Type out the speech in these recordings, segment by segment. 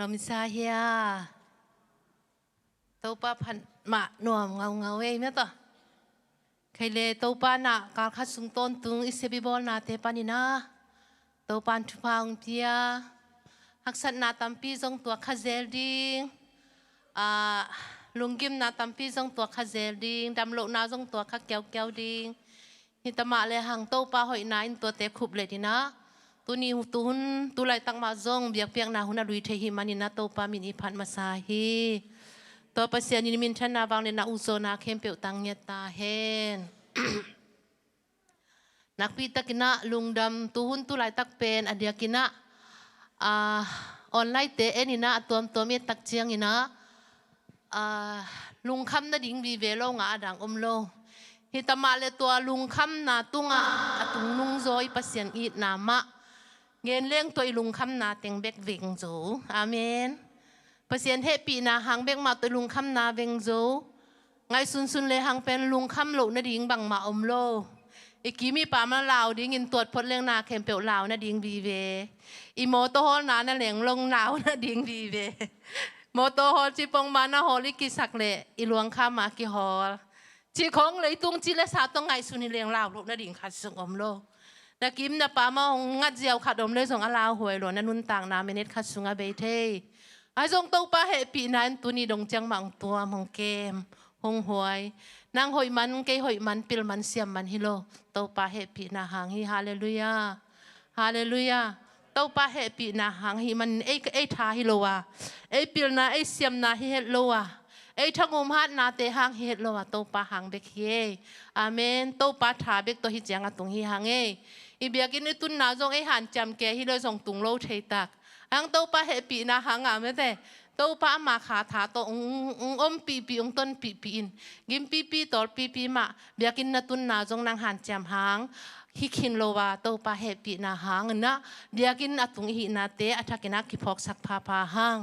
นมิซาเฮียตัวป้าพันมาหน่วมเงาเองเนี่ยต่อใครเลยตัวป้าน่ะการคัดสุงต้นตุงอิสบิบอลนาเทปานินะตัวป้าทุพางเปียหักสันนาตัมปีจงตัวข้าเซลดิงลุงกิมนาตัมปีจงตัวข้าเซลดิงดำโลนาจงตัวข้าแก้วดิงฮิตมาเลยหังตัวป้าหอยนายตัวเตะขุบเลยดีนะตัวนี้ตัวไรตั้งมาจงเบียกเปียกนาหุนาลุยเทหิมานินะตัวป้ามินอิพันมาสาฮีตัวปัสยานิมินชนะบางเลนะอุโซนาเข้มเปียวตังเนตาเฮนนักปีตะกินะลุงดำตัวไรตักเป็นอเดียกินะออนไลน์เตะนี่นะตัวเมียตักเชียงนี่นะลุงคำน่ะดิ่งวีเวโลงอาดังโลฮิตมาเลตัวลุงคำนาตุงตุงนุงโซยปัสยันอีนามะเงินเลี้ยงตัวลุงคำนาเต็งเบกเวงโจอาเมนปัสยันเฮปีนาหางเบกมาตัวลุงคำนาเวงโจไงซุนเลยหางเป็นลุงคำโลน่ะดิ่งบังมาโลอีกี้มีป่ามาลาวดิ่งอินตรวจพดเลี้ยงนาเข็มเปียวลาวน่ะดิ่งวีเวอีโมโตฮอลนาน่ะเหลียงลงลาวน่ะดิ่งวีเวโมโตฮอลจีปงมานะฮอลิกิสักเละอีหลวงข้ามากิฮอลจีของเลยตุงจีเลสาต้องไงสุนิเลียงลาวลูกน่ะดิ่งขัดสงอมโลนักกิมน่ะป่ามางัดเจียวขัดอมเลยส่งอาลาวหวยหลวงนั่นนุนต่างนาเมเนตขัดสุงอาเบเทไอ้ทรงตัวป้าเฮปีนั้นตัวนี้ดงจังมังตัวมงเกมหงหวยนางหอยมันเกยหอยมันปิลมันเสียมมันฮิโลตัวป้าเฮปีนาหางฮิฮาเลลูยาฮาเลลูยาตัวป้าเฮปีนาหางฮิมันเอทาฮิโลวะปิลนาเสียมนาฮิเฮโลวะทั้งอมฮัดนาเตหางฮิเฮโลวะตัวป้าหางเบกเฮอาเมนตัวป้าถาเบกตัวฮิจังตุงฮิหางอีเบียกินตุนนาจงหันจำแกฮิโลส่งตุงโลเทตักอังตัวป้าเฮปีนาหางไม่แต่ตัวป้ามาขาถาตัวอมปีต้นปีอินกิมปีตอลปีมาเบียกินนาตุนนาจงนางหันจำหางฮิคินโลวาตัวป้าเฮปีนาหางนะเบียกินอตุงหินาเตอทักินักขิพอกสักพาหาง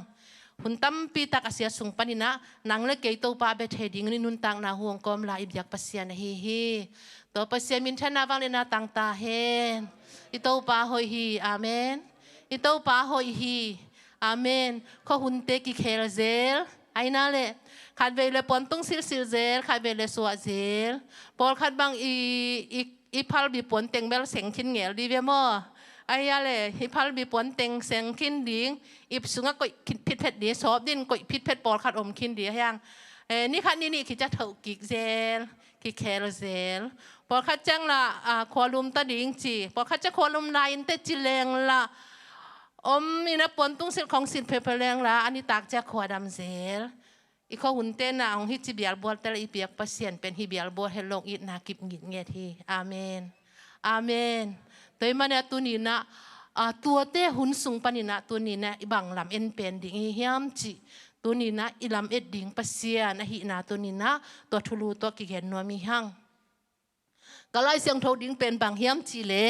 หุ่นตั้มปีตักอาเซียสุงปนินะนางเล็กเกยตัวป้าเบเทดิงนินุนตังนาห่วงกอมลาอิบยักปัสยานะฮีตัวปัสยามินชนะวังเลนาตังตาเฮนอิตัวป้าหอยฮีอาเมนอิตัวป้าหอยฮีอาเมนข้อหุ่นเตกิเคลเซลไอ้นั่นแหละขัดเวลปอนตุ้งซิลเซลขัดเวลสวะเซลปอลขัดบางอีพัลบีปอนเต็งเบลเสียงขินเงลดีเวมอไอ้ยาเลยอีพัลบีปอนเต็งเสียงขินดิ้งอีสุงก็พิษเพชรดีสอบดินก็พิษเพชรปอลขัดอมขินดียังนี่ขัดนี่คิดจะถูกกิกเซลกิเคลเซลปอลขัดจังละควาลุมตาดิ้งจีปอลขัดจะควาลุมลายอินเตจิเลงละมีนับปนตุ้งสิลของสินเพเปแรงละอันนี้ตากจากขวดดำเซลอีกข้อหุ่นเต้นนะของฮิจิเบียลบัวแต่ละอีเปียกปัสเซียนเป็นฮิเบียลบัวให้ลงอีนากิบหงิดเงียทีอาเมนอาเมนตัวมันเนี่ยตัวนี้นะตัวเต้หุ่นสูงปนินะตัวนี้นะบังลำเอ็นเป็นดิ่งเฮียมจีตัวนี้นะอีลำเอ็ดดิ่งปัสเซียนหินาตัวนี้นะตัวทุลูตัวกิเห็นนัวมีหั่งก็ไล่เสียงโทดิ่งเป็นบางเฮียมจีเล่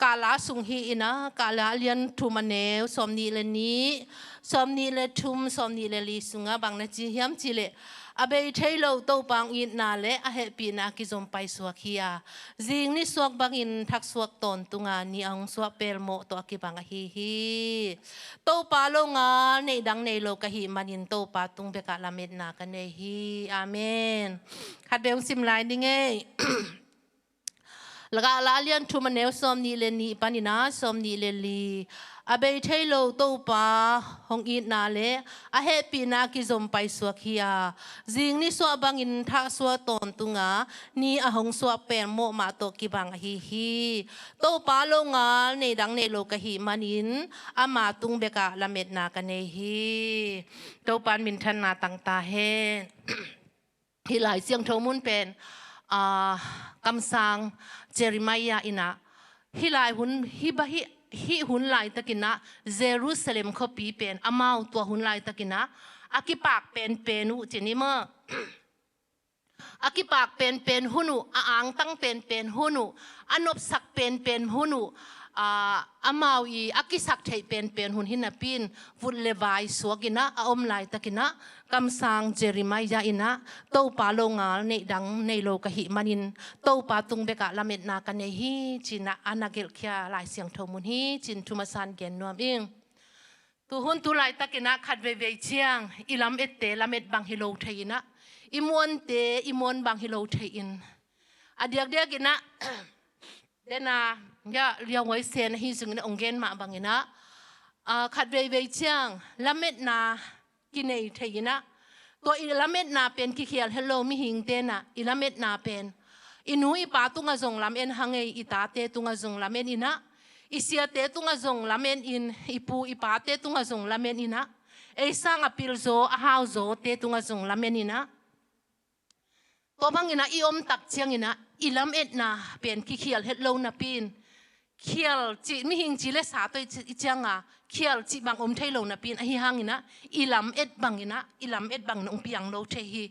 กาลาสุงฮีนะกาลาเลียนทุมันเนวสมนีเลนี้สมนีเลทุมสมนีเลลีสุงะบางนาจีเฮียมจีเลอาเบยเทโลโตบางอินนาเลอาเฮปีนากิจมไปสวกฮียาจิงนี่สวกบางอินทักสวกตนตุงานี่อังสวกเปลโมตัวกิบางฮีโตปาโลงาในดังในโลกฮีมันอินโตปาตุงเบกาลาเมดนากันเนฮีอาเมนขัดเบลซิมไลน์ดิเงแล้วก็ลาเลียนทุมันเนวสมนีเลนีปานินาสมนีเลลีอาเบยเทโลโตปาหงอินนาเลอาเฮปีนากิจมไปสวกฮียาจิงนี่สวบังอินทักสวตนตุงานี่อาหงสวเปนโมมาโตกิบังฮีโตปาโลงาในดังในโลกฮีมันินอามาตุงเบกะละเม็ดนากันเนฮีโตปานมินทันนาตังตาเฮนที่หลายเสียงโทมุนเป็นคำสั่งเจริมายาอินะฮิลายหุนฮิหุนลายตะกินะเยรูซาเล็มเขาปีเป็นอามาตัวหุนลายตะกินะอากิปากเป็นอุจนิเมออากิปากเป็นหุนุอ่างตั้งเป็นหุนุอนบสักเป็นหุนุอามาอีอากิสักไทยเป็นหุนหินาปินวุลเลวายสวกินะอมลายตะกินะคำสั่งเจริมายาอินะโตปาโลงาในดังในโลกหิมันินโตปาตุงเบกะละเม็ดนากันเนฮีจินะอานาเกลเคียหลายเสียงทมุนฮีจินทุมาสันเกนนวมอิง tu hun tu lai takina khat ve chiang ilam ette lamet bang hilo theina imon te imon bang hilo thein adiak dia kina dena ya liawai sen hi sungina ongen ma bangina khat ve chiang lamet na kinei theina to ilamet na pen ki khial hello mi hing te na ilamet na pen inu ipa tunga zong lamen hangai ita te tunga zong lamen ina isia te tunga zong lamen in ipu ipa te tunga zong lamen ina e sang apil zo a hau zo te tunga zong lamen ina to bang ina iom tak chiang ina ilamet na pen ki khial hello na pin khial chi mi hing chi le sa toi chianga khial chi bang om thailo na pin a hi hangina ilam et bangina ilam et bang nong piang lo the hi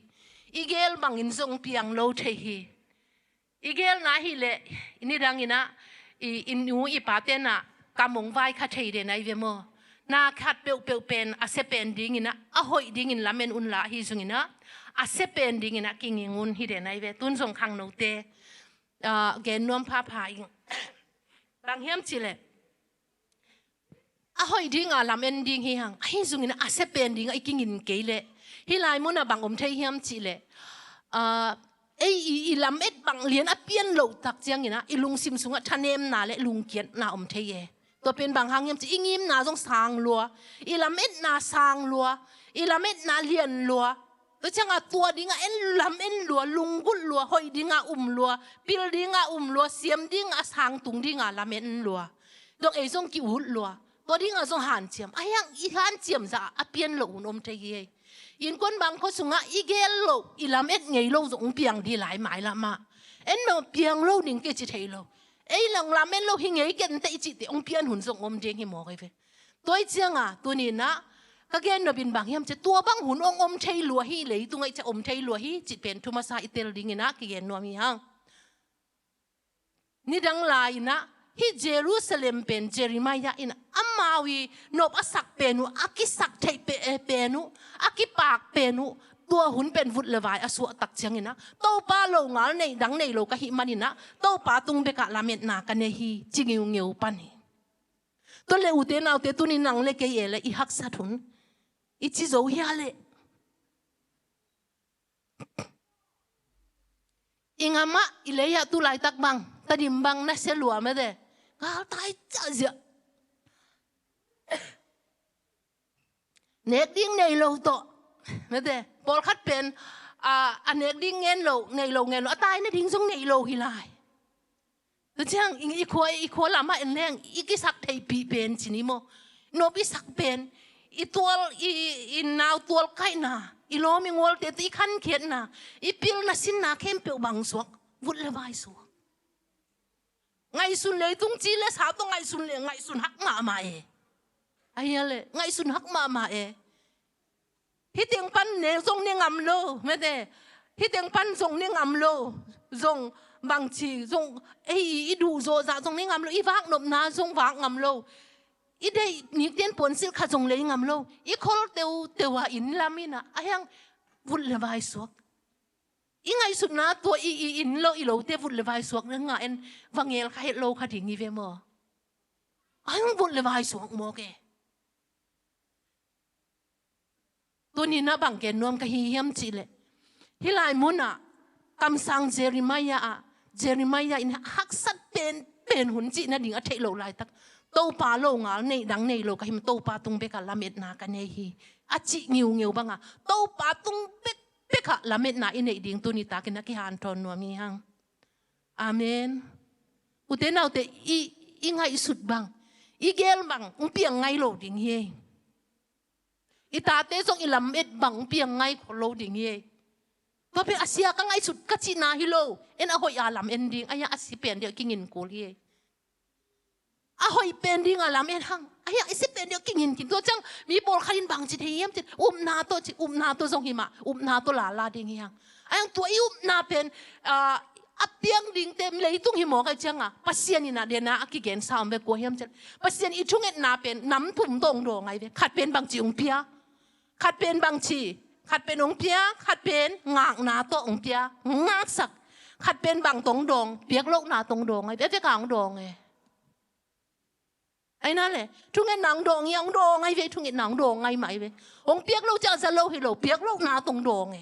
igel bangin zong piang lo the hi igel na hi le ini rangina inu ipate na kamong vai kha thei de nai ve mo na khat pe pen a se pen ding ina a hoi ding in lamen un la hi zungina a se pen ding ina kingingun hi de nai ve tun zong khang no te gen nom pha ing bang hiam chile a hoi ding a lamen ding hi hang hi zungina a se pen ding a kingin keile hi lai mun a bang om thei hiam chile ei lamet bang lian a pian lo tak chiang ina ilung sim sunga thanem na le lung kiat na om thei ye to pen bang hang hiam chi ingim na jong sang lua ilamet na sang lua ilamet na lian lua to changa tua dinga en lam en lua lungul lua hoi dinga lua pil dinga lua siam dinga sang tung dinga lamen lua dok ei jong ki ul lua to dinga jong han chiam ayang i han chiam za a pian lo om thei ye in kon bang ko sunga igel lo ilamet ngei lo jong piang di lai mai la ma en no piang lo ning ke chi thei lo ei lang lamen lo hi ngei ken te chi te ong pian hun jong om ding hi mo kai ve toi chianga tu ni na ka gen no bin bang hiam che tua bang hun ong om thei lua hi le tu ngai cha om thei lua hi chi pen thuma sa itel ding ina ki gen no mi hang ni dang lai na hi Jerusalem pen Jeremiah in amawi nop asak penu akisak thei penu akipak penu tua hun pen vut lewai asu tak chiang ina to pa lo ngal nei dang nei lo ka hi manina to pa tung be ka lamet na ka ne hi chingiu ngeu pan hi to le ute na te tu ni nang le ke ye le i hak sa thun i chi zo ya le ingama ileya tu lai tak bang tadim bang na se lua me de ka tai cha zia nek ding nei lo to me de pol khat pen a nek ding ngen lo atai na ding song nei lo hi lai to chang i kho la ma en leng i ki sak thei pi pen chini mo no bi sak pen i tual i naw tual kai na i lo mi ngol te i khan khet na i pil na sin na khem pe bang suak vut le vai su ngai sun le tung chi le sa to ngai sun hak ma e ai le ngai sun hak ma e hi teng pan ne zong ne ngam lo me de hi teng pan zong ne ngam lo zong bang chi zong i du zo za zong ne ngam lo i wak nop na zong wak ngam lo i de ni ten pon sil kha zong le ngam lo i khol tewa in lamina ayang vut le vai suak ingai sun na to in lo te vut le vai suak nga en wangel kha het lo kha ding i ve mo ayang vut le vai suak mo ke to ni na bang ken nom ka hi hiam chi le hilai muna kam sang Jeremiah in hak sat pen hun chi na ding a thei lo lai tak to pa lo ngal nei dang nei lo ka him to pa tung be ka lamet na ka nei hi a chi ngeu banga to pa tung be ka lamet na in nei ding tu ni ta kin ki han thon no mi hang amen uten au te i ngai sut bang i gel bang ung piang ngai lo ding hi i ta te song i lamet bang piang ngai ko lo ding hi to pe asia ka ngai sut ka chi na hi lo en a hoi alam ending aya asi pen de kingin ko hi ahoy pending alam en hang aya isi pendio kingin kin to chang mi bol khalin bang chi thiem chi na to zong hima na to la ding yang ayang to na pen apiang ding tem lei tung hi mo ka changa pasian ina de na akigen sam be ko hiam chen pasian I thung et na pen nam thum dong do ngai ve khat pen bang chi ung pia khat pen bang chi khat pen ung pia khat pen ngak na to ung pia ngak sak khat pen bang tong dong piak lo na tong dong ngai ve kang dong e ไอ้นั่นแหละทุกเงินหนังดองยังดองไงเว้ทุกเงินหนังดองไงไหมเว้องเปียกเราจะจะเล่าให้เราเปียกเราหนาตรงดองไง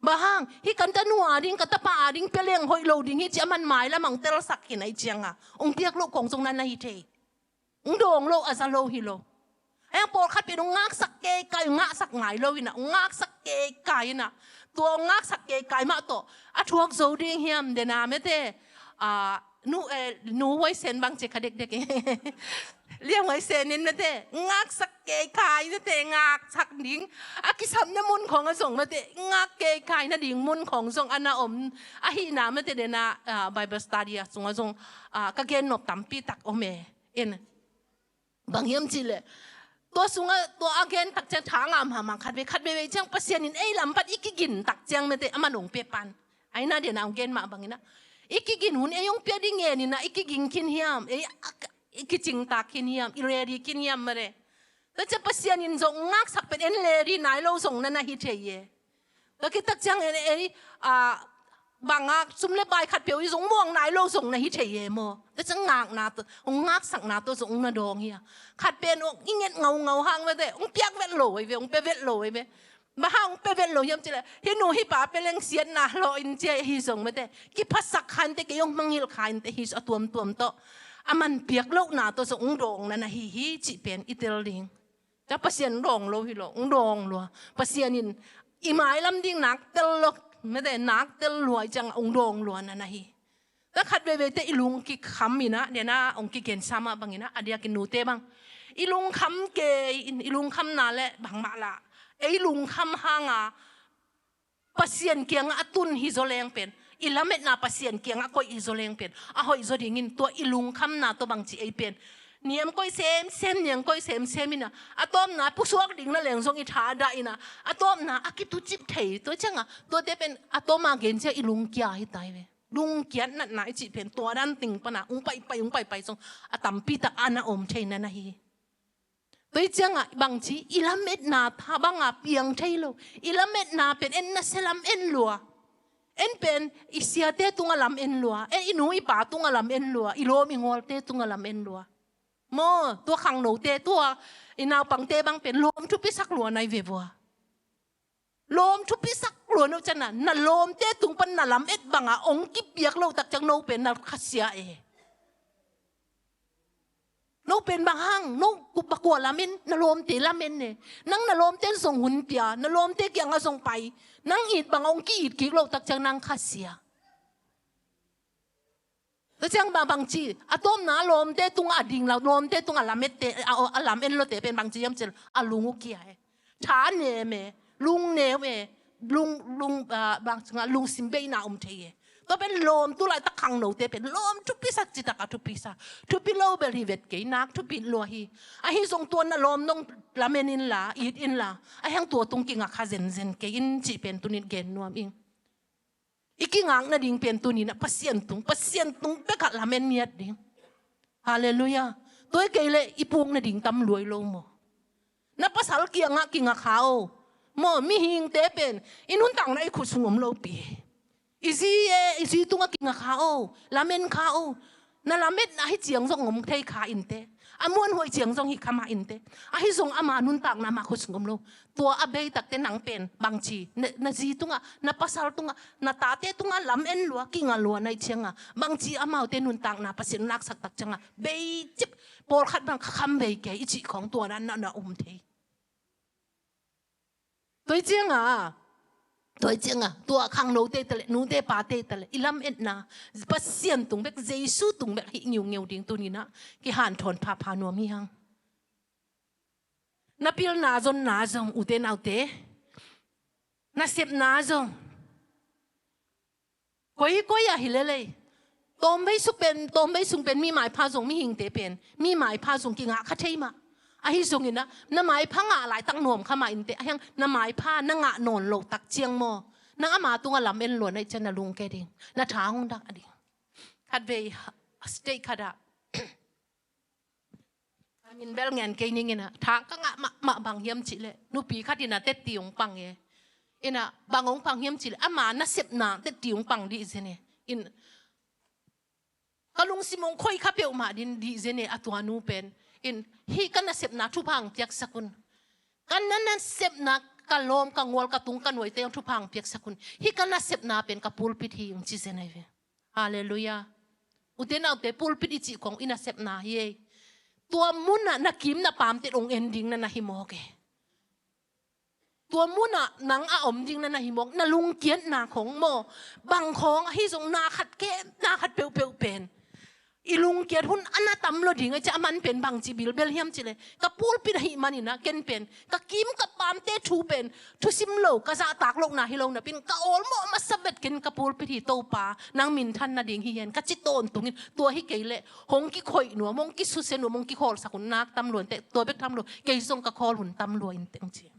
บ้างฮิกันจะนัวดิ้งกันตะปาดิ้งเปลี่ยงหอยเราดิ้งฮิจะมันหมายแล้วมังเตลสักหินไอเจียงอ่ะองเปียกเราของตรงนั้นนะฮิเทองดองเราอาจจะเราฮิโลไอ้ปอดขัดเป็นองงักสักเกยไก่งักสักหมายเราวินะองงักสักเกยไก่น่ะตัวงักสักเกยไก่มาโตอ่ะทวกโซดิ้งเฮียมเดนาไม่เตนูไว้เซนบางเจคเด็กเด็กเรียกไว้เซนนินนะเตงักสักเกยไก่นะเตงักสักดิ้งอากิสัมน้ำมุนของอส่งนะเตงักเกยไก่นะดิ้งมุนของส่งอันน่ะอาหินาไม่เตเดนาBible study ส่งส่งก็เกณฑ์นบตั้มปีตักเมเอ็นบางเฮียมจิเลตัวสุงตัวอาเกนตักจะถางามหามังคัดไปจังปัสยานินลำปัดอีกกินตักจังไม่เตอามันหลงเปียปันไอ้น่าเดี๋ยวนาอาเกนมาบางนะอีกกินหุ่นยงเปียดิ้งเงินนะอีกกินกินเฮียมอีกจิงตักกินเฮียมอีเรดีกินเฮียมมาเลยแต่จะปัสยานินส่งงักสักเป็นเลดีนายเราส่งนั่นนะฮิเทียแล้วคิดตักจังบางซุ่มเล็บใบขัดเปียวอีสงม่วงนายโลส่งในฮิเทเยโมแต่จะงากนาตัวงากสักนาตัวส่งนาดองเฮียขัดเป็นองยิ่งเงี้ยเงาห่างไปแต่องเปียกเวทโลยเวองเปเวทโลยเวมาห่างเปเวทโลยมจิเลยฮินูฮิป่าเป็นเลี้ยงเสียนนาโลอินเจฮิส่งไปแต่กิพัสสักขันแต่กิยงมังฮิลขันแต่ฮิสตัวมโตอามันเปียกโลกนาตัวส่งดองนั่นนะฮิจิเป็นอิตาลีจะปัสยานดองโลฮิโลดองโลปัสยานินอีหมายลำดิ้งหนักเตลกไม่ได้นักเตลรวยจังองดองล้วนนะฮีแล้วขัดเวเตอีลุงกิคำมีนะเดี๋ยวนะองกิเกนซ้ำบางอย่างนะอเดียกินนูเตบังอีลุงคำเกยอีลุงคำนาแหละบางมาละไอลุงคำห่างอ่ะปัสยานเกียงอตุนฮิโซเลงเป็นอีละเม็ดนาปัสยานเกียงก็ฮิโซเลงเป็นอ่ะหอยโซดิ่งินตัวอีลุงคำนาตัวบางจีไอเป็นเนียมก็เซมเนียมก็เซมมินะอะตอมนะผู้สวกดิ่งนั่นแหละส่งอิทาได้นะอะตอมนะอากิตุจิบเทยตัวจังอ่ะตัวเดเป็นอะตอมมาเกณฑ์เจ้าอีลุงเกียให้ตายเว้ลุงเกียนั่นไหนจิเป็นตัวด้านติ่งปะนะอุ้งไปส่งอะตัมปีตาอานาอมเทยนั่นนะฮีตัวจังอ่ะบางทีอีละเม็ดนาท่าบางอ่ะเปียงเทยโลอีละเม็ดนาเป็นเอ็นนัสลัมเอ็นลัวเอ็นเป็นอิเสียเตตุงอลัมเอ็นลัวเอ็นอินูอีป่าตุงอลัมเอ็นลัวอีโลมิงอลเตตุงอลัมเอ็นลัวโมตัวขังหนูเตตัวอินาวปังเตบังเป็นลมทุบพิสักหลัวในเวบัวลมทุบพิสักหลัวนูจันน่ะนั่นลมเตตุงปันน่ะลำเอ็ดบังอ่ะองกิบเบียกเราตักจังโนเป็นน่ะขัดเสียโนเป็นบางห้างโนกุบกัวลามินน่ะลมเตลามินเนี่ยนั่งน่ะลมเตส่งหุ่นเปียน่ะลมเตเกียงอ่ะส่งไปนั่งอีดบางองกีอีดกิเราตักจังนั่งขัดเสียแล้วจังบางทีอะต้มน้าลมเตตุงอะดิ่งเราลมเตตุงอะลาเมตเตเอาอะลามเอ็นโลเตเป็นบางทียามเจออะลุงอุกี้ช้าเนเมลุงเนเมลุงบางทีลุงสิมเบย์น่าเทยตัวเป็นลมตัวไรตะขังหนูเตเป็นลมทุบพิสักจิตตะทุบพิสักทุบพิโลเบลีเวตเกยนักทุบพิโลฮีไอฮิส่งตัวน่ะลมน้องลาเมนินละอีดอินละไอแห่งตัวตรงกิ่งอะคาเซนเกยินจีเป็นตัวนี้เกนนัวมิงอีกงางน่ะดิ่งเป็นตัวนี้นะPasianตุงเปกัดลาเมนเมียดดิ่งฮาเลลูยาตัวเกลอีพวงน่ะดิ่งตำรวยโลโมนับภาษาเกียงะกิงะเขาโมมีหิงเตเป็นอินุนตังนะไอขุดสงมโลปีอีซีตุงะกิงะเขาลาเมนเขาน่ะลาเมนนะให้เจียงส่งงมเทยขาอินเตอามวนหวยเจียงส่งหิคามาอินเตอะให้ส่งอามานุนตังนะมาขุดสงมโลตัวอาเบยตักเตนังเป็นบางทีน่ะซีตุงะน่ะภาษาตุงะน่ะตาเตตุงะลำเอ็นลัวกิงะลัวในเชียงะบางทีอามาเตนุนตังนะภาษานักสักตักจังะเบยจิบปอลขัดบางคำเบยแกอิจิของตัวนั้นน่ะเทตัวเจียงตัวขังโนเตตะเลนูเตปาเตตะเลอิลัมเอ็ดนะPasianตุงเบกเจซูตุงเบกหิวเงียวดิ่งตัวนี้นะกิหันทนพานัวมีหังนับพิลนาจงอุเตนเอาเตนับเสพนาจงก้อยหิเลเลยตอมไม่สุเป็นมีหมายพาจงมีหิงเตเป็นมีหมายพาจงกิงะคัดเทมาไอ้ส่งอินนะน้ำหมายพังอะหลายตั้งหน่วมเข้ามาอินเตะยังน้ำหมายผ้านั่งอะนอนโลตักเจียงโมนั่งอามาตุงอะลำเอ็นหลวนในเจนลุงแกดิงน้าท้าหงดักอดีคัดเวสเตย์คัดอะมินเบลเงินแกนิ่งนะท้าก็งะมาบางเยี่ยมจิเลยนูปีคัดดินะเตติองปังเอินะบางองปังเยี่ยมจิเลยอามาน่าเสพนาเตติองปังดีสิเนี่ยอิน ka lung simong khoi kha peu ma din di zene atwa nu pen in hi kan sep na thu phang piak sakun kan nan sep na kalom ka ngol ka tung kan noi te thu phang piak sakun hi kan sep na pen ka pulpit hi ung chi zene ve hallelujah uten au te pulpit ichi kong ina sep na hi tua muna na kim na pam te ong ending na hi mo ke tua muna nang a om ding na hi mo na lung kian na khong mo bang khong hi zong na khat ke na khat peu peu pen ilung kiat hun anatam lo ding cha man pen bang chi bil bel hiam chile ka pulpit hi manina ken pen ka kim ka pam te thu pen thu sim lo ka za tak lo na hi lo na pin ka ol mo ma sabet ken ka pulpit hi to pa nang min than na ding hi hen ka chi ton tungin tua hi keile hong ki khoi nu mong ki su se nu mong ki khol sakun nak tam lo te to bek tam lo ke song ka khol hun tam lo in teng chi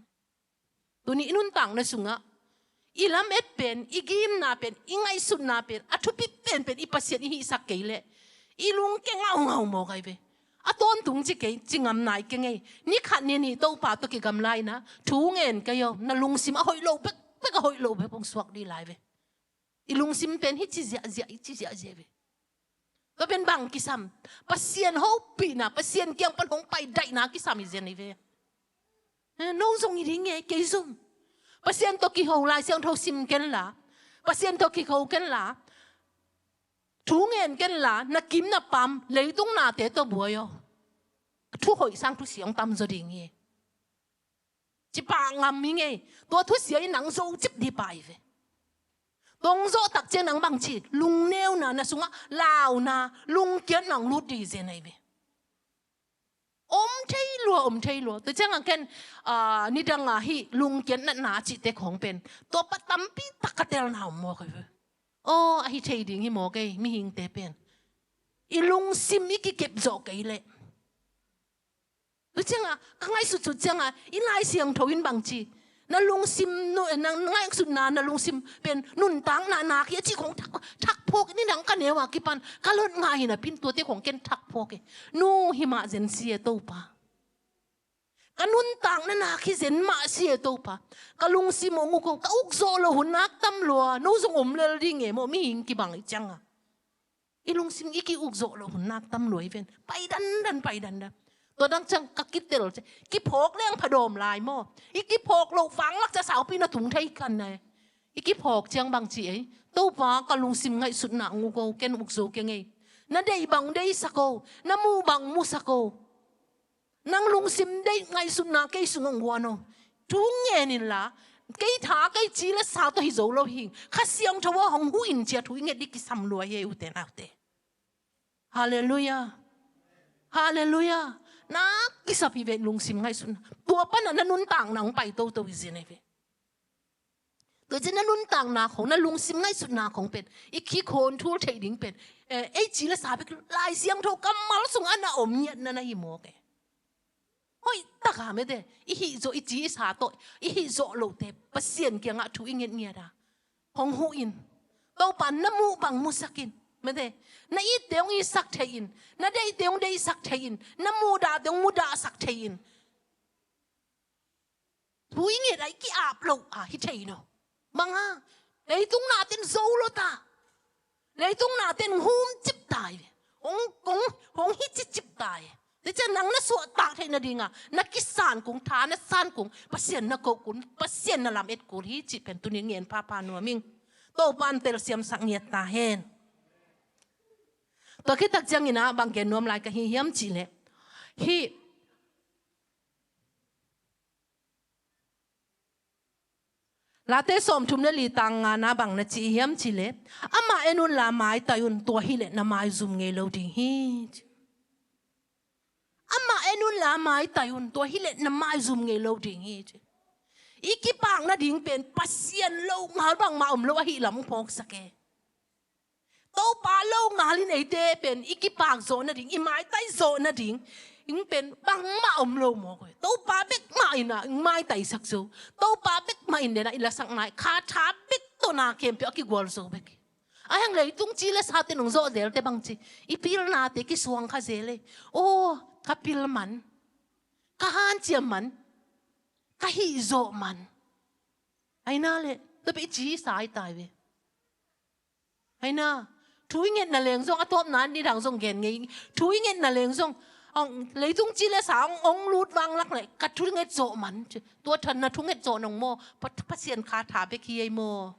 tu ni inun tang na sunga ilam et pen igim na pen ingai sun na pen athupi pen pen ipasian hi sak keile ilung ke ngau mo kai ve aton tung chi ke chingam nai ke ngai ni khat ni to pa to ki gam lai na thu ngen ka yo na lung sim a hoi lo pek pek hoi lo be pong swak di lai ve ilung sim pen hi chi zia ve to pen bang kisam pasien ho pi na pasien kyang pan hong pai dai na kisam i zen ni ve no zong i ring e ke zum pasien to ki ho lai siang tho sim ken la pasien to ki ho ken la thu ngen ken la na kim na pam lấy tung na te to bùa yo thu hội sang thu xiang tam zo ding ye chỉ ba ngam mi nghe to thu xiang nang zo chip đi bài về dong zo tak chen nang bang chi lung neo na sunga lao na lung kian nang lu đi ze này về om thei lùa tôi chẳng ken ni dang hi lung kian na chi te khong pen to patam pi takatel na mo kai ve oh hi thei ding hi mo ke mi hing te pen ilung sim iki kep zo ke le tu changa ka ngai su chu changa inai siang thoin bang chi na lung sim no na ngai su na lung sim pen nun tang na ki chi khong thak phok ni nang ka newa ki pan ka lot ngai na pin tu te khong ken thak phok ke nu hi ma zen si to pa kanun tang na khi zen ma si to pa kalung si mo ngu ko ka uk zo lo hunak tam lo no zong lel ding e mo mi hing ki bang changa ilung sim iki uk zo lo hunak tam lo ven pai dan da to dang chang ka kitel ki phok leng phadom lai mo iki phok lo fang lak cha sao pi na thung thei kan ne iki phok chang bang chi e to pa kalung sim ngai sut na ngu ko ken uk zo ke ngai na dei bang dei sako na mu bang mu sako nang lung sim dei ngai sun na ke sungong wano tu nge nin la ke tha ke chi la sa to hi zo lo hing kha siang thawa hong hu in chia thu nge dik sam lo he u te na te hallelujah hallelujah na ki sa pi ve lung sim ngai sun tua pa na nun tang nang pai to to zi ne ve to chen na nun tang na khong na lung sim ngai sun na khong pen I khi khon thul thei ding pen e chi la sa be lai siang tho kamal sung ana om nyat na hi mo ke ôi tất cả mấy thế, ý rồi ý chí xả tội, ý rồi lộ thế, Pasian kia ngã chú ý nghe ra, hong hu in, đâu bàn nấm mu bằng mu sakin, mấy thế, na ít tiếng ý sắc thế in, na đây tiếng đây sắc thế in, na mu đa sắc thế in, chú ý nghe đấy cái áp lộ hít thế nó, bằng ha, lấy tung na tên dâu lo ta, lấy tung na tên hum chip tài, hong hít chip tài. Thế cho nắng nó sụa tạc thế nào đi ngà, nó cái sàn cũng thá, nó sàn cũng, Pasian nó cậu cũng, Pasian nó làm ít cũng hít chị bèn tu ní nghiền pa nua mình, Topan tel xiêm sắc nhiệt ta hen. Tôi khi thật chẳng ina bằng cái nuông lại cái hiếm chị lệ, hi là thế xóm thùng lệ tang ngà na bằng na chị hiếm chị lệ, ama enun là mai tayun tua hi lệ na mai zoom nghe lâu đi hi. Ama enun la mai tayun to hilet na mai zoom nge lo ding hi iki pang na ding pen Pasian lo ngal bang ma lo hi lam phok sake to pa lo ngalin ei te pen iki pang zo na ding I mai tai zo na ding ing pen bang ma lo mo ko to pa bek mai na mai tai sak zo to pa bek mai ne na ila sak nai kha tha bek to na kem pe ki gol zo bek ayang lei tung chi le sa te nong zo del te bang chi ipil na te ki suang kha zele oh kapil man, kahan siya man, kahizo man. Ay na le, tapi chi sai tayo. Ay na, thui nghe na leng song atop nan đi đằng song gen nghe thui nghe na leng song ông lấy tung chi là sao ông lút vang lắc lại cắt thui nghe chỗ mắn tua thần na thui nghe chỗ nong mo phát hiện khá thả bé kia mo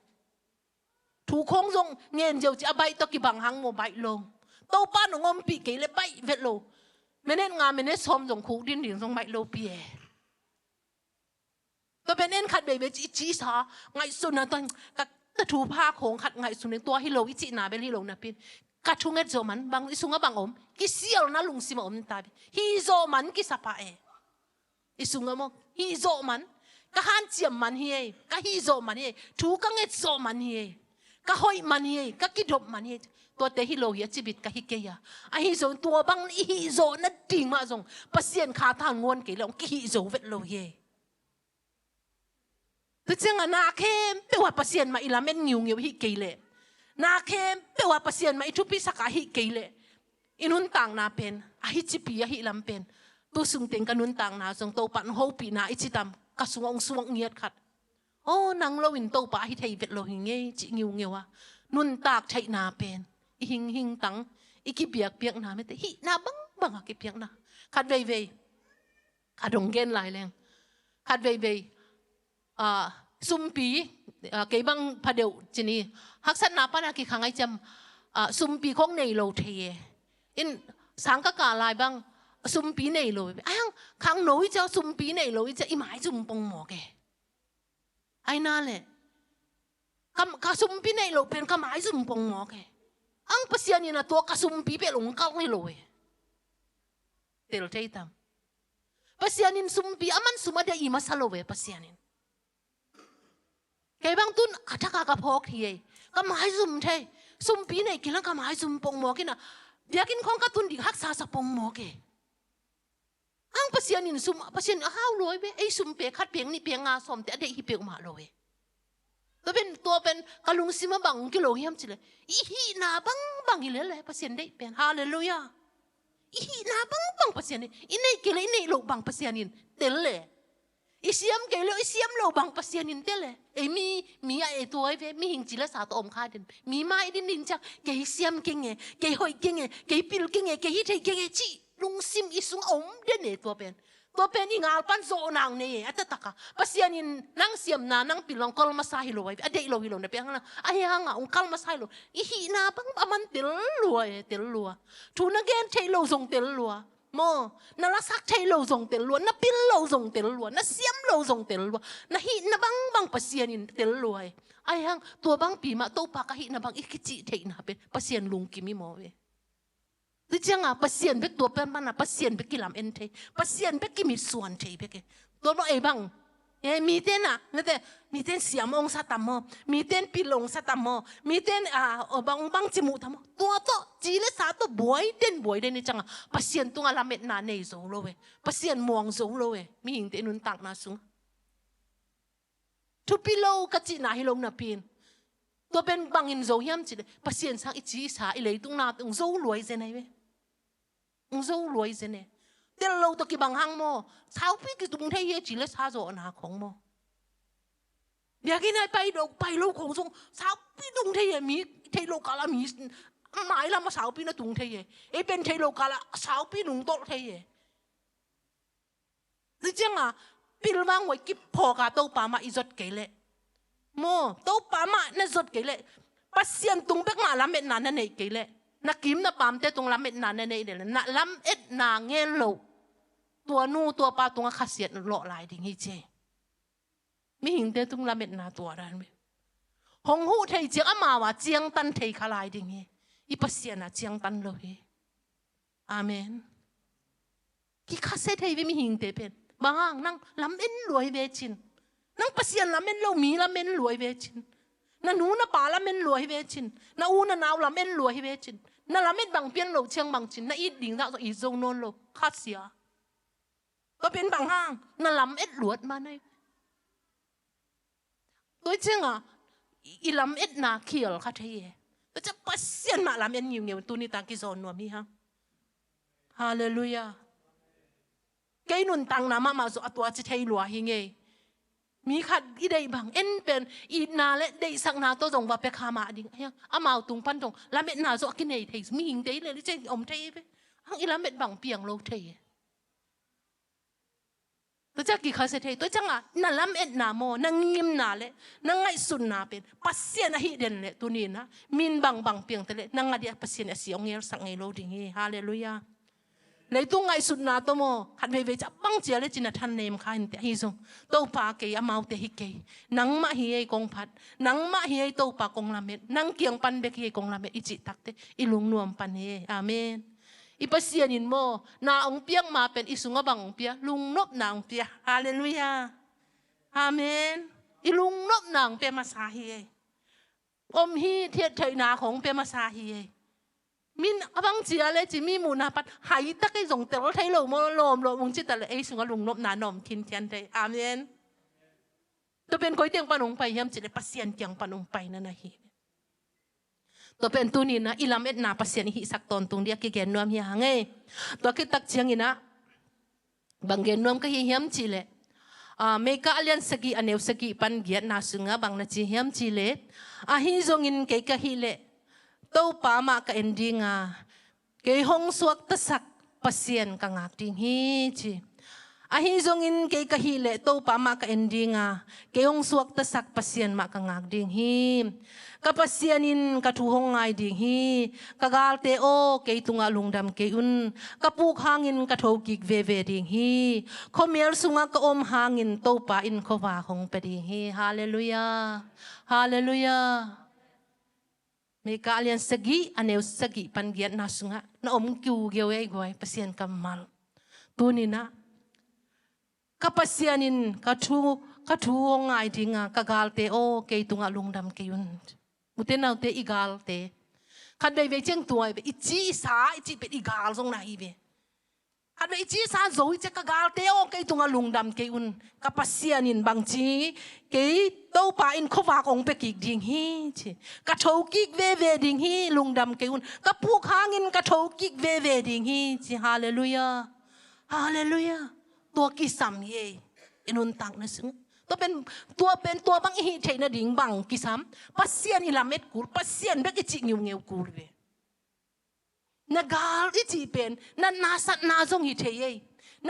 thu không song nghe dầu chỉ bay tao kì bằng hang mo bay lông tao pan ông om bị cái lệ bay vẹt lô mình nên ngà mình nên xóm song khu điên điên song bay lô bìa tao bên nên khát về chỉ sao ngày xuân na toàn cácแต่ทูผ้าโขงขัดไงสุนัขตัวฮิโลอิจินาเบลิโลนะเป็นกัดทุ่งเอ็ดโจมันบางอิสุงบางอมกิเสียวนะลุงซิมาอมตาฮิโจมันกิสปะเออิสุงมองฮิโจมันก็ฮันเจียมมันเฮก็ฮิโจมันเฮทูกังเอ็ดโจมันเฮก็หอยมันเฮก็กิดบมันเฮตัวเตฮิโลเฮียจิบิตก็ฮิเกียไอฮิโจตัวบางฮิโจนั่นดิ่งมาส่งปัสเซียนขาทางงวนกี่แล้วกิฮิโจเวทโลเฮตัวเจ้านาเข้มเปว่าปัสเซียนมาอิลาเมนงิวงิวฮิเกเลนาเข้มเปว่าปัสเซียนมาอิทุปิสักฮิเกเลอินุนต่างนาเป็นอหิจิปีฮิลำเป็นตัวสุงเต็งกันนุนต่างนาส่งโตปันโฮปีนาอิจิตามกระสวงสวงเงียดขัดโอ้นางโลวินโตปะฮิไทยเวทโลหิงเงจิงิวงิววะนุนตากไทยนาเป็นหิงหิงตังอีกิเปียกนาไม่แต่ฮินาบังบังอะกิเปียกนาขัดเวเวขัดดงเกนลายแรงขัดเวเวซุมปีเก็บังพเดียวจีนี่ฮักษณะปานากิขังไอจำซุมปีของในโลเทียอินสังกกาลายบังซุมปีในโลไอ้ยังขังหนูเจ้าซุมปีในโลจะอีหมายซุมปงหมอแกไอ้นั่นแหละกะซุมปีในโลเป็นกะหมายซุมปงหมอแกอังเปเสียนี่นะตัวกะซุมปีเป็นหลงก้าวให้โลเตลเทตัมเปเสียนินซุมปีอามันซุมอะไรอีมาซาโลเวเปเสียนินแกบางตุนอาทักกะพอกทีเอก็หมายซุ่มเทซุ่มปีไหนกินแล้วก็หมายซุ่มปงหมอกินอ่ะเดี๋ยวกินของกระตุนดิฮักษาสปงหมอแกอังเปเซียนินซุ่มเปเซียนอ้าวรวยเว้ไอ้ซุ่มเปียคัดเปียงนี่เปียงงาสมแต่เด็กฮิเปียงมาเลยตัวเป็นกะลุงซิมาบังกิโลเฮียมจิเลยอีฮีนาบังอีเลยเปเซียนได้เป็นฮาเลลูยาอีฮีนาบังเปเซียนนี่อินในกิเลอินในโลบังเปเซียนินเตลเลยอิเซียมเกลืออิเซียมโลบังปัสยานินเตลเลยมีไอตัวไอเวมีหิงจิละสาตัวอมคาดินมีไม้ดินจักเกอิเซียมเก่งเกหอยเก่งเกปิลเก่งเกฮิเทเก่งจีลุงซิมอิสุงอมเดนตัวเป็นอิงาลปันโซนางเนี่ยอัตตะกะปัสยานินนังเซียมนานังปิลองกอลมาซาฮิโลไออเดอิโลฮิโลเนี่ยเป็นอะไรไอ้ยังอ่ะองกอลมาซาฮิโลอีฮีนาบังอามันเตลลัวทูนักเกนเทโลส่งเตลลัวโมน่ารักสักเทโลส่งเตลล้วนน่าปิ้ลโลส่งเตลล้วนน่าเสียมโลส่งเตลล้วนน่าหิน่าบังปัสเซียนินเตลล้วนไอ้ยังตัวบังปีมาโตปากหิน่าบังอีกจิเทน่าเป็นปัสเซียนลุงกิมิโมเวที่จังอ่ะปัสเซียนเป็นตัวเป็นมันอ่ะปัสเซียนเป็นกิลามเอ็นเทปัสเซียนเป็นกิมิส่วนเทเป็นตัวน้อยบังมีเต้นอ่ะนั่นแต่มีเต้นเสียมองซาตามอมีเต้นปีลงซาตามอมีเต้นบังจมูกทำตัวโตจีเลสาตัวบวยเต้นนี่จังอ่ะปัสเซียนตัวงาลาเม็ดนาเนยโซโลเวปัสเซียนมองโซโลเวมีหิงเต้นนุนตักนาซุงทุปีโลกัจจินาฮิลงนาปีนตัวเป็นบางอินโซยามจิเลปัสเซียนสักอิจิสาอิเลยตุงนาตุงโซรวยเจเนเวโซรวยเจเนเดี๋ยวเราตะกี้บางห้างโมชาวพี่กิตุงเทียจีเลสาโซนาของโมเดี๋ยวกินไปโลของทรงชาวพี่ตุงเทียมีเทโลกาลามีหมายละมาชาวพี่น่ะตุงเทียเป็นเทโลกาลาชาวพี่นุงโตเทียนี่จังอ่ะปิลวังไว้กิพอกาโตปามาอิจดเกเลโมโตปามาเนี่ยจดเกเลปัสเซียนตุงเบกมาลาเม็ดนานนั่นเองเกเลนักกิมนักปามเตตรงลำเอ็ดนานในเดลนักลำเอ็ดนางเงลโลตัวนู่ตัวปลาตรงขัดเสียดหล่อลายดิ่งให้เจไม่หิงเตตรงลำเอ็ดนาตัวนั้นไหมหงหูเทเจียงอามาว่าเจียงตันเทขลายดิ่งให้อีปัสเซียนเจียงตันเลยอาเมนกี่ขัดเสียดให้ไม่หิงเตเป็นบางนั่งลำเอ็ดรวยเวชินนั่งปัสเซียนลำเอ็ดโลมีลำเอ็ดรวยเวชินนั่นหนูน่ะป่าลำเอ็ดรวยเวชินนั่นอูน่ะนาวลำเอ็ดรวยเวชินนั่นลำเอ็ดบางเปียนโลเชียงบางชินนั่นอีดิ่งดาวอีโซนนโลขัดเสียก็เป็นบางห้างนั่นลำเอ็ดหลวดมาในตัวจริงอ่ะอีลำเอ็ดนาเขียวค่ะเทียแต่จะปัสเซียนมาลำเอ็ดเงี้ยวตัวนี้ตากิโซนนัวมีฮะฮาเลลูยาแกนุนตังนามาสุอัตัวจะเทหลัวหิงเง มีขัดอีได้บางเอ็นเป็นอีนาและได้สักนาตัวจงว่าไปขามาดิ่งเฮียอามาตุงพันจงละเม็ดนาจะกินไหนเทมีหิงได้เลยที่เจอมเทไปฮังอีละเม็ดบางเปียงโลเทตัวจักกี่ข้าเสถียตัวจังอ่ะนั่นละเม็ดนาโมนั่งยิ้มนาเลยนั่งไงสุนนาเป็นปัสเซียนหิเด่นเลยตัวนี้นะมินบางเปียงแต่เลยนั่งอดีตปัสเซียนเสียงเงี้ยสักไงโลดิ่งฮาเลลูยาเลยตัวไงสุดนาตัวโมขัดเวจับบังเจียเลยจินทันเนมข้าอินเตฮิซงตัวปากเกยอามาเตฮิเกยนังมาเฮียกงพัดนังมาเฮียตัวปากกงลาเม็ดนังเกียงปันเบกเฮียกงลาเม็ดอิจิตักเตอิลุงนวมปันเฮอาเมนอิปัสเซียนินโมนาองเปียงมาเป็นอิสุงบังองเปียลุงนบนางเปียฮาเลลูยาอาเมนอิลุงนบนางเปียมาสาเฮียอมฮีเทียดเถยนาของเปียมาสาเฮียมินบางเจียเลยจิมีมูนาปัดหายตะกี้ส่งแต่เราไทยโลมโลมงจิตแต่ละสุงลุงนบนานอมคินเทียนไทยอาเมนตัวเป็นก้อยเตียงปนงไปย้ำจิตปัสเซียนเตียงปนงไปนั่นนะฮีตัวเป็นตัวนี้นะอิลาเม็ดนาปัสเซียนฮิสักตอนตรงเดียกเกณฑ์นวมเฮียงไงตัวคิดตักเชียงอินะบางเกณฑ์นวมก็เฮียมจิเลเมกาเลียนสกีอันเนวสกีปันเกียรนาสุงะบางนาจิเฮียมจิเลฮิจงอินเกกะฮิเลตัวป้ามากับเอ็นดิ้งเกยหงสวกตะสักปัสเซียนกังอักดิ้งฮีจีฮิจงอินเกยกะฮีเลตัวป้ามากับเอ็นดิ้งเกยหงสวกตะสักปัสเซียนมากังอักดิ้งฮีกับปัสเซียนินกับทุหงไงดิ้งฮีกับกาลเตโอเกยตุงะลุงดำเกยุนกับปูหางินกับทกิกเวดิ้งฮีคอมเมลสุงะกับอมหางินตัวป้าอินขวาของเปดิ้งฮีฮาเลลูยาฮาเลลูยาเมกาเลียนสกีอันเนวสกีปันเกียรนาสุงะน้อมคิวเกวไอ้กวยปัสยานกัมมัลตัวนี้นะกับปัสยานินกับทูงไงดิ้งกับกาลเตโอเกยตุงะลุงดำเกยุนมุเตนเอาเตอีกาลเตขัดไปเวเจงตัวไปอิจิสาอิจิเป็นอีกาลทรงไหนเวขัดไปอิจิสาโจอิจิกับกาลเตโอเกยตุงะลุงดำเกยุนกับปัสยานินบางจีเกยตัวป่าอินขวาของเปกิกดิ่งฮีกระโถกิกเวดิ่งฮีลุงดำเกยุนกับพวกหางินกระโถกิกเวดิ่งฮีจีฮาเลลูยาฮาเลลูยาตัวกิสัมเยอินุนตักนะซึ่งตัวบางฮีเทนดิ่งบังกิสัมปัสเซียนอิลาเม็ดกูปัสเซียนเบกจิงิวเงียวกูเวนักาลอิจิเป็นนันนาสัตนาจงฮีเทย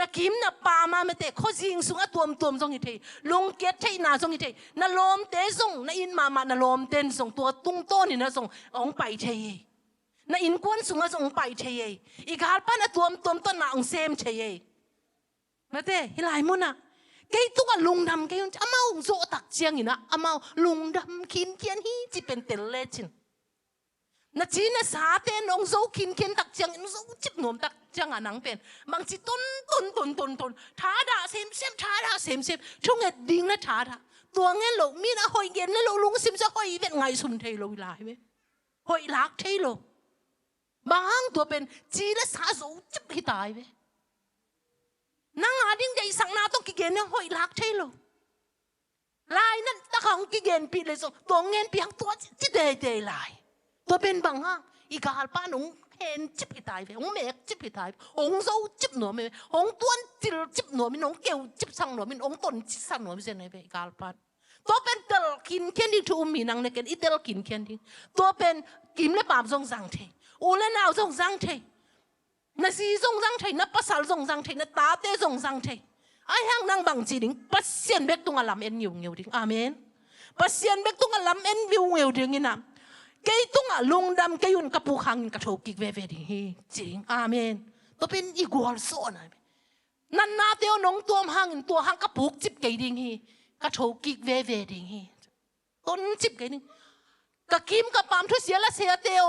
นักขิมนักป่ามาเมเตะข้อจิงสุงตัวจงฮีเทลงเกตเทนาจงฮีเทนักลมเตะจงนักอินมานักลมเต้นจงตัวตุ้งโตนี่นักจงองไปเทยนักอินกวนสุงจงไปเทยอีกหาป้านักตัวต้นนาองเซมเทยเมเตะฮิลายมุนะเกยตุกันลุงดำเกยอามาโจตักเจียงนี่นะอามาลุงดำขินเขียนฮีจิเป็นเตลเลชินนักจีนสาเตนองโจขินเขียนตักเจียงองโจจิบหนวมตักเจียงนังเป็นบางจีต้นท้าด่าเซมท้าด่าเซมช่วงเงี้ยดิ้งและท้าด่าตัวเงี้ยหลงมีนะหอยเย็นแล้วลุงซิมจะหอยเป็นไงสุนเทโลวิลาไหมหอยลักเทโลบางตัวเป็นจีและสาโจจิบให้ตายไหมนางอาดิ้งใจสังนาต้องกิเกนเนี่ยหอยลักเทโลลายนั่นตะของกิเกนปีเลยส่งตัวเงี้ยเพียงตัวจิเดลายตัวเป็นบางฮะอีกาลป้าหนุ่งเห็นจิบให้ตายไปองเมกจิบให้ตายองโซจิบหนัวไม่องต้วนจิบหนัวมีน้องเกลียวจิบสั่งหนัวมีองต้นจิบสั่งหนัวไม่ใช่ไหนไปอีกาลป้าตัวเป็นเตลกินเคียนที่ทุ่มมีนางในกันอีเตลกินเคียนที่ตัวเป็นกิมและปามทรงสังเทอูและนาวทรงสังเทนาซีทรงสังเทนับภาษาทรงสังเทนับตาเตทรงสังเทไอ้ห้างนางบางจีดิ้งปัสเซียนเบกตุงอลำเอ็นอยู่เงียวดิ้งอาเมนปัสเซียนเบกตุงอลำเอ็นวิวเงียวดิ้งนี่นะเกยตุงะลุงดำเกยุนกับปูขังกับโถกิกเวดิ่งฮีจริงอาเมนตัวเป็นอีกวอลโซนะนันนาเตียวน้องตัวหางตัวหางกับปูจิบเกยดิ่งฮีกับโถกิกเวดิ่งฮีต้นจิบเกยดิ่งกับกิมกับปามทุเสียละเสียเตียว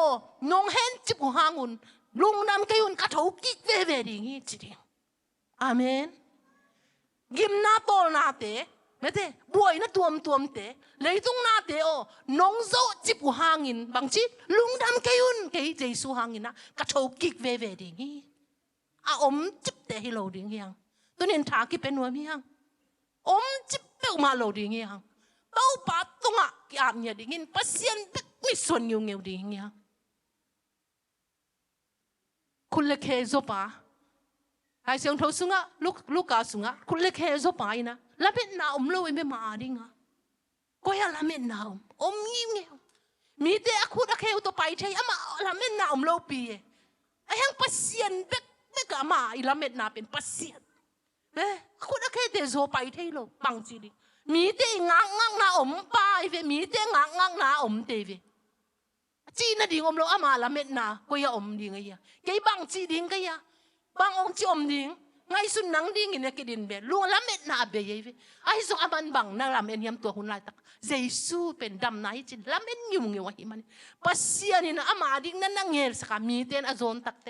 น้องเห็นจิบหัวหางุนลุงดำเกยุนกับโถกิกเวดิ่งฮีจริงอาเมนกิมนาโตนาเตไม่เตะบวยนะตัวมเตะเลยตรงนาเตะโอน้องโซจิบหางินบางทีลุงดำเกยุนเกยเจสุหางินนะกระโชกิกเวดิ่งฮีอาอมจิบเตะให้เราดิ่งยังตัวนี้ถากิเป็นหัวมียังอมจิบเปลมาเราดิ่งยังเต้าปัดตรงอ่ะกี่อาบเนี่ยดิ่งปัสเซียนไม่ส่วนอยู่เงี้ยดิ่งยังคุณเล็กเฮโซปะ ไอ้เสียงเท้าสุงะลูกกาสุงะคุณเล็กแค่จะไปนะละเม็ดนาอมโลไม่มาดิงะก็ยังละเม็ดนาอมยิ่งเงี้ยมีแต่คุณตะเคียวตัวไปใช่ไหมละเม็ดนาอมโลปีไอ้ยังปัสยันเบกมาอีละเม็ดนาเป็นปัสยันคุณตะเคียวแต่จะไปใช่หรอบางทีมีแต่งักนาอมไปเวมีแต่งักนาอมเตเวจีน่ะดิ่งอมโลอามาละเม็ดนาก็ยังอมดิ่งไงยะแกบางจีดิ่งก็ยังบางองค์จีอมดิ่งไงสุนังดิ่งเนี่ยกินเบลลูละเม็ดนาเบยเวไอ้ส่งอามันบังนั่งละเม็ดยำตัวหุ่นลายตักเจสูเป็นดำไหนจิละเม็ดยุ่งเงี้ยวะฮิมันปัสยานี่นะอามาดิ่งนั่นนั่งเงี้ยสักมีเต้นอาโซนตักเต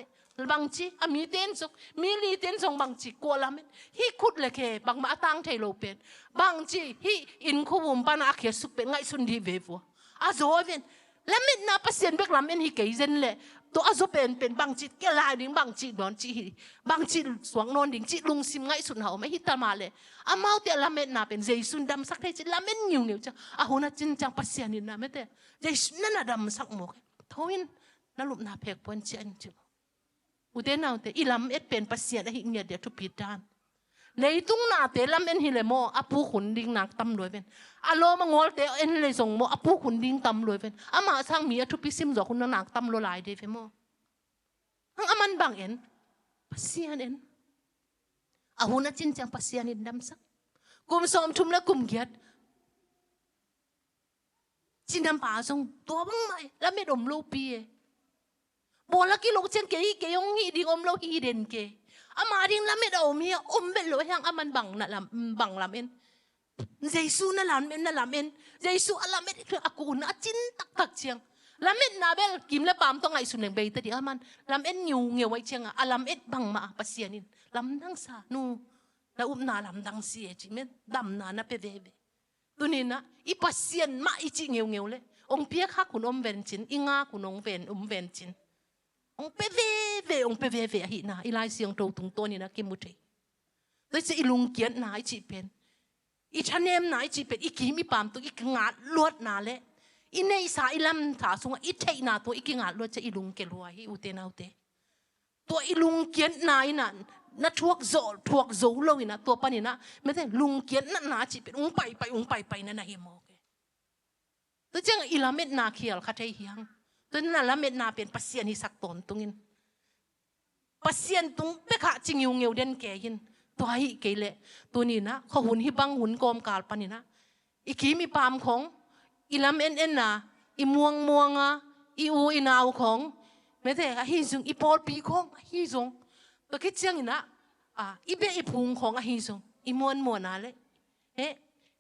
บางจีอามีเต้นส่งมีลีเต้นส่งบางจีกัวละเม็ดฮิคุดเลยแค่บางมาตั้งเทโลเป็นบางจีฮิอินคูบุมปานาเขียสุกเป็นไงสุนดีเวฟัวอาโซเวนละเม็ดนาปัสยันเบกละเม็ดฮิเกยเซนเลยตัวอาโซเป็นบางจีแกลายดิ่งบางจีนอนจีบางจีสวงนอนดิ่งจีลุงซิมไงสุนเหาไม่ฮิตามาเลยอามาเตละเม็ดนาเป็นเจสุนดำสักเทจิละเม็ดยุ่งเงี้ยวจ้ะอาหุนัดจินจังปัสยันนี่นะไม่เตเจสุนนั่นดำสักหมกทวินนั่นลุบนาเพกปนเจนจิอุเดนเอาแต่อีลำเอ็ดเป็นปัสยันหิเงียเดียทุพิดานในตุ้งนาเตลำเอ็นฮิเลโมอาปูขุนดิ่งนักตำรวจเป็นอารมณ์งอลเตเอ็นเลยส่งโมอาปูขุนดิ่งตำรวจเป็นอามาทางมีทุพิซิมจอคุณนักตำรวจหลายเดฟโมฮังอามันบังเอ็นปัสยันเอ็นอาหุนัดจินจังปัสยันอินดำสักกุมสมทุมและกุมเกียรจินดำป่าส่งตัวบังไม่แล้วไม่ดมโลปีบอกแล้วกิโลเชนเกยงฮีดิ่งอมโลฮีเดนเกอามาดิ่งละเม็ดอมฮีอมเบลโลยังอามันบังนั่นละบังละเม็นเจสูนั่นละเม็นนั่นละเม็นเจสูละเม็ดคืออากูน่ะจินตักเชียงละเม็ดนาเบลกิมและปามต้องไงสุนังเบยแต่เดียวมันละเม็ดนิวเงียวไว้เชียงอ่ะละเม็ดบังมาปัสยานินลำดังสานูแล้วอุ้มนาลำดังเสียจิเม็ดดำนานะเปเวเบตัวนี้นะอีปัสยันมาอีจิเงียวเลยองเปียกข้าคุณอมเวนจินอีงาคุณองเวนเวนจินองเปเวองเปเวหินาอีลายเสียงโตตุงตัวนี่นะกิมุตีแล้วจะอีลุงเกียนนาอีจีเป็นอีชันเนมนาอีจีเป็นอีกีมีปามตัวอีกงาลวดนาเละอีเนยสาอีลำถาสุงอีเทนาตัวอีกงาลวดจะอีลุงเกลัวฮีอุเตนาอุเตตัวอีลุงเกียนนายนั่นนัทวกโซเลยนะตัวปานี่นะไม่ใช่ลุงเกียนนั่นนาจีเป็นองไปนั่นนะเฮโมเกตัวจังอีลาเม็ดนาเขียลคาเทียงตัวนั้นละเม็ดนาเป็นปัสยันฮิสักตนตรงนี้ปัสยันตรงเปกะจิงยูเงียวเด่นแก่ยินตัวฮิเกลตัวนี้นะเขาหุ่นฮิบังหุ่นกอมกาลปานี่นะอีกีมีปามของอีลำเอ็นนะอีม่วงอ่ะอีอูอีนาวของไม่ใช่ฮิซุงอีปอลปีของฮิซุงตัวคิดเชียงนะอีเบอีพุงของฮิซุงอีมวนนั่นเลย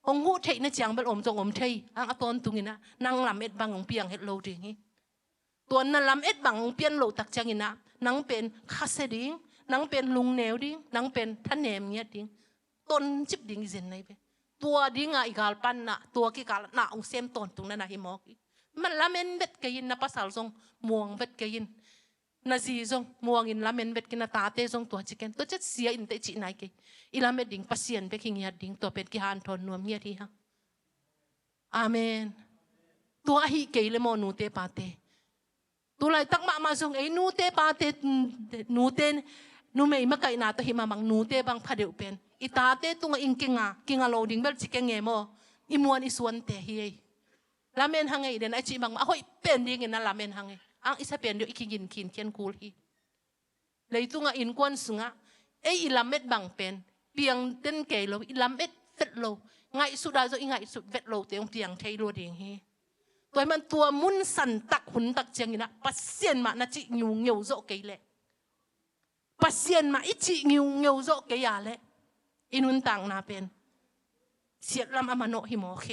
องหูเทนเจียงเป็นอมจงอมเทยอังอตอนตรงนี้นะนางลำเอ็ดบังของเปียงเฮ็ดโลดิงตัวนั้นลำเอ็ดบังเปียนโลตักเจียงนะนางเป็นคาเซดิ้งนางเป็นลุงแนวดิ้งนางเป็นท่านแหนมเงี้ยดิ้งต้นจิบดิ้งเจนไหนไปตัวดิ้งอีกาลปันนะตัวกี่กาลน่ะองเซมต้นตรงนั้นนะฮิมอกมันลำเอ็นเบ็ดเกยินนะภาษาทรงม่วงเบ็ดเกยินนาซีทรงม่วงอินลำเอ็นเบ็ดกินตาเตทรงตัวจิกันตัวจะเสียอินเตจิไหนกี่อีลำเอ็ดดิ้งปัสยันเบกิงเงี้ยดิ้งตัวเป็นกิฮานทนนวมเงี้ยที่ฮะอาเมนตัวฮิเกยเลโมนูเตปาเตตัวไรตักมาส่งไอ้นูเตปาเตนูเตนูไม่มาไกลนาตัวหิมาบังนูเตบังพาเดียวเป็นอีตาเตตุงอิงกิงโลดิ้งเบลจิกเงโมอิมวนอิสวนเตฮีลาเมนฮังไงเดนไอจีบังอ้อยเป็นดิ้งนั่นลาเมนฮังไงอังอิสเป็นเดียวอีกินขินเขียนคูลฮีเลยตุงอินกวนสุงะไอ้อีลาเม็ดบังเป็นเปียงเต้นเกยโลอีลาเม็ดเฟดโลไงสุดาโซอีไงสุดเฟดโลเตียงเตียงเทโลดิ้งฮีตัวมันตัวมุนสันตักหุนตักเจียงนะปัสเซียนมานาจิงิวเงียวโจเกยเล่ปัสเซียนมาอิจิงิวเงียวโจเกยาเล่อินุนต่างนาเป็นเสียลำอามาโนฮิโมเค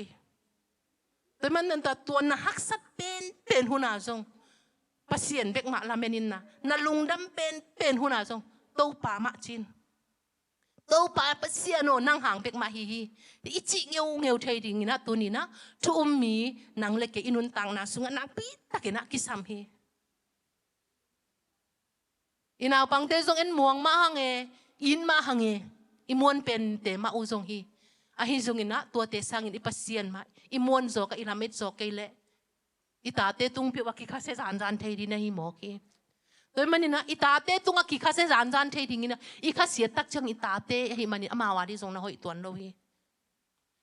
ตัวมันนั่นตัวน่ะฮักสัดเป็นหุนาจงปัสเซียนเบกมาลาเมนินนะลุงดำเป็นหุนาจงโตป่ามาจินโตป่าปัสเซียโนนั่งห่างเบกมาฮีอิจิเงียวเทดิ้งนะตัวนี้นะทุมมีนางเล็กอินุนต่างนาสุงนักปีตะเกนักกิสามฮีอินาวปังเตจงเอ็นม่วงมาหังอินมาหังอิมวนเป็นเตมาอุจงฮีอาฮิจงอินะตัวเตสังอินอิปัสเซียนมาอิมวนโจกับอิลามิดโจเกเลอิตาเตตุงพิวากิคาเซจานเทดินะฮิโมกี tôi mà nè itate tung a kika se zan zan thấy dingin na ika siết tắc chăng itate hi mà nè amawa đi song na hoi tuan lo hi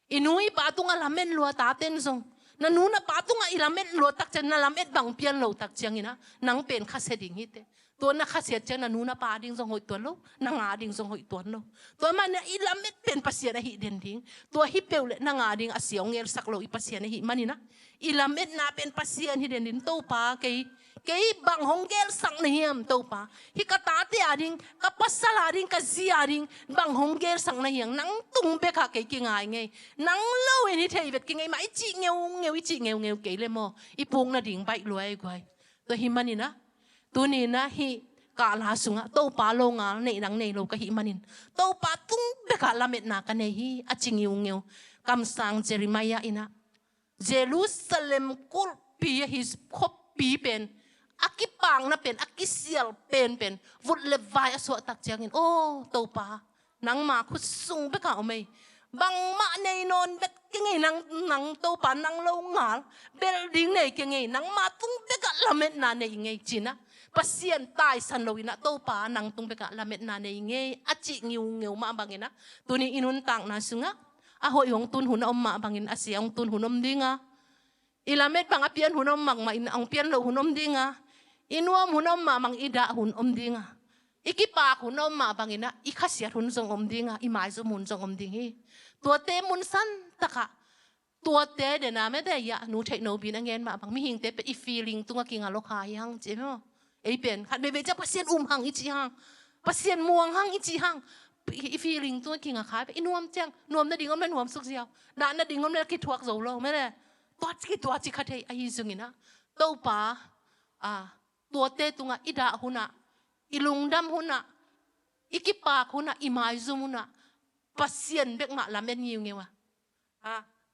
inui pa tung a lamen lua taten song na nu na pa tung a ilamen lua tak chang na lamet bang pian lo tak chang ina nang pen kha se ding hi teตัวนักเสียเจ้านันูน่าปาดิ่งส่งหอยตัวโลนางาดิ่งส่งหอยตัวโลตัวมันเนี่ยอีลามิดเป็นภาษาหิเด่นดิ่งตัวฮิเปลเลนางาดิ่งอาเสียงเงลสักโลอีภาษาหิมันนี่นะอีลามิดน่าเป็นภาษาหิเด่นดิ่งตัวปาเกยบางหงเกลสักเนียมตัวปาฮิกตาเตียดิ่งกับภาษาดิ่งกับเสียดิ่งบางหงเกลสักเนียงนังตุ้งเบกาเกยกิงไงไงนังเล่าเห็นที่เทยเบ็ดกิงไงมาอีจีเงวอีจีเงวเกยเลยโมอีพงน่ะดิ่งไปรวยกว่าตัวหิมันนี่นะตัวนี้นะฮิKahla sunga tau pa lo ngal nei nang nei lo ka hi manin tau pa tung beka lamet na ka nei hi achingiu ngeu kam sang Jeremiah ina Jerusalem kul pi his copy pen akipang na pen akisial pen vut le vai aso tak jangin oh tau pa nang ma khut sung beka omei bang ma nei non bet kingai nang tau pa nang lo ngal building nei kingai nang ma tung beka lamet na nei ngai china Pasian tai san lo ina to pa nang tung beka lamet na nei nge achi ngiu ma bangina tuni inun tang na sunga a hoi hong tun hun om ma bangin asiang tun hun om dinga ilamet bang apian hun om mang ma in ang pian lo hun om dinga inuam hun om ma mang ida hun om dinga ikipa hun om ma bangina ikhasia hun song om dinga imai zo mun song om dingi tua te mun san taka tua te de na me de ya nu thei no bin angen ma bang mi hing te pe I feeling tunga kinga lo kha yang che mo ấy biển hạt bề chắc Pasian hang ít chi hang Pasian muang hang ít chi hang feeling tôi kinh ngạc khái nuông chăng nuông nó đi ngom lên nuông súc diao đã nó đi ngom lên cái thuốc dầu lâu mấy nè toát chỉ khát thấy ai dùng ina tàu pa tua tê tung ít đã huna lungdam huna ikipa huna imai zoom huna Pasian bek mak lamen nhiều nhiều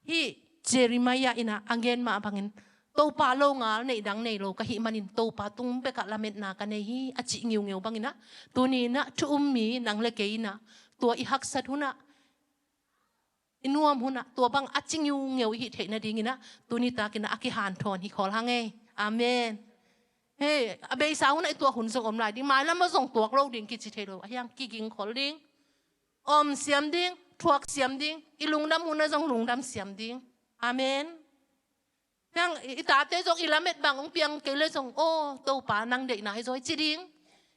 hi Jeremiah ina angen ma bangin tau pa lo ngal nei dang nei lo ka hi manin tau pa tung beka lamet na ka nei hi achi ngiu bangina tuni na tu ummi nang le keina tua I hak sat huna inuam huna tua bang achi ngiu hi theina dingina tuni ta kina aki han thon hi khol hange amen he abei sa huna tua hun song om lai ding mai lam ma song tuak lo ding ki chi thelo ahyang ki ging khol ding om siam ding thuak siam ding ilungdam huna song lungdam siam ding amen yang itate jong ilamet bang ong piang kele jong oh tau pa nang dei na hai zoi chiding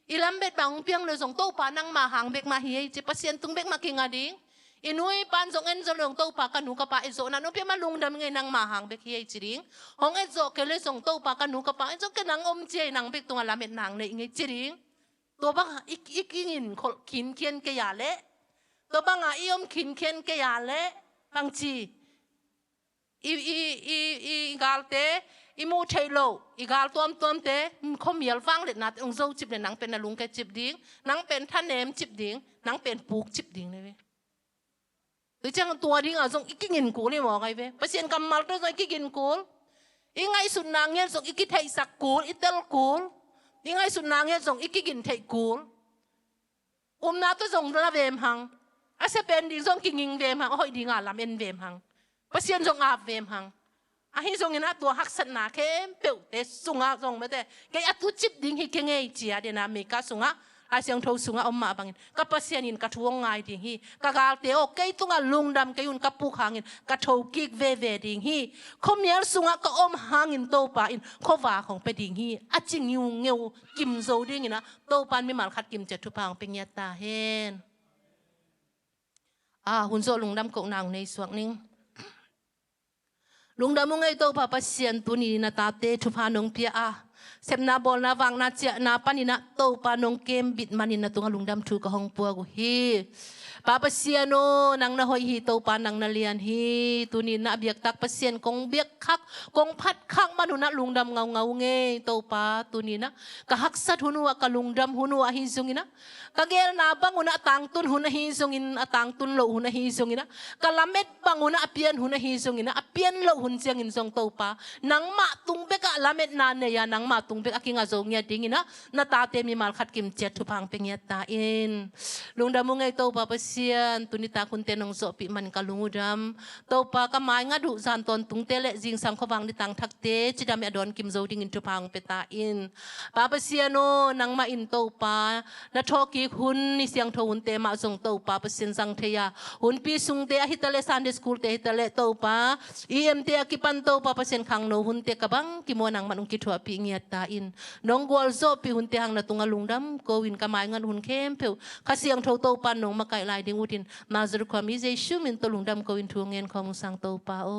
ilamet bang ong piang le jong tau pa nang ma hang bek ma hi che Pasian tung bek ma kinga ding inui pan jong en jong tau pa kanu ka pa ezo na no pi ma lungdam ngai nang ma hang bek hi chiding hong ezo kele jong tau pa kanu ka pa ezo ke nang om che nang bek tung alamet nang nei ngai chiding to bang ikingin khol kin kien ke ya le to bang a iom kin kien ke ya le bang chi I galte imu thelo I gal tom te khomial wang le nat ong zo chip le nang pen na lung ke chip ding nang pen thanem chip ding nang pen puk chip ding le tu chang tua ding a zong ikingin ku ni mo kai ve Pasian kamal to zong ikingin ku ingai sun nang ngel zong ikithai sak ku itel ku ingai sun nang ngel zong ikigin thai ku na to zong la vem hang ase pen ding zong kinging vem hang hoi ding a lam en vem hang Pasian zong ap vem hang ahi zong ina tua hak sat na kem peu te sunga zong mete ke atu chip ding hi ke ngei chia de na me ka sunga asiang tho sunga omma bangin ka Pasian in ka thuang ngai ding hi ka gal te o ke tunga lungdam ke un ka pu hangin ka tho kik ve ding hi khomial sunga ka om hangin to pa in khowa khong pe ding hi aching yu ngeu kim zo ding ina to pan mi mal khat kim che thu pang pe nya ta hen hun zo lungdam ko nang nei suak ning lungdam ngai to pa Pasian tuni na ta te thu pa nong pia sem na bol na wang na chia na panina to pa nong kem bit manin na tunga lungdam thu ka hong pua go hi pa Pasian no nang na hoi hi to pa nang na lian hi tuni na biak tak Pasian kong biak khak kong phat khak manuna lungdam ngau nge to pa tuni na ka haksat hunua ka lungdam hunua hi zungina ka gel na bang una tang tun huna hi zungin atang tun lo huna hi zungina ka lamet bang una apian huna hi zungina apian lo hun chiang in zong to pa nang ma tung beka lamet na ne ya nang มาตุงเบกอากิงาโจงเงียดิ้งนะนาตาเตมีมาขัดกิมเจ็ดทุพังเป็นเงียตาอินลุงดำมุงไงโตปาเปเซียนตุนิตาคุณเตนงโซปิมันกะลุงดำโตปากะไม้งาดุซันตอนตุงเตเลจิงสังขวังดิตังทักเตจิดามอดอนกิมโจดิ้งอินทุพังเปตาอินปาเปเซียโนนังมาอินโตปานาทอกีคุณนิเสียงโทหุนเตมาจงโตปาเปเซียนสังเทียหุนปีสุงเตอฮิตาเลซันเดสคูลเตฮิตาเลโตปาEMเตอกิปันโตปาเปเซียนขังโนหุนเตกะบังกิโมนังมันอุกิทัวปีเงียตาอินน้องกวลโซปีหุนเตหังนาตุงลุงดำโกวินกะไม้งันหุนเข้มเพวข้าเสียงโทโตปานนงมาไกลลายดิงอุดินมาจรุความมิเจชุมินตลุงดำโกวินทวงเงินของสังโตปาโอ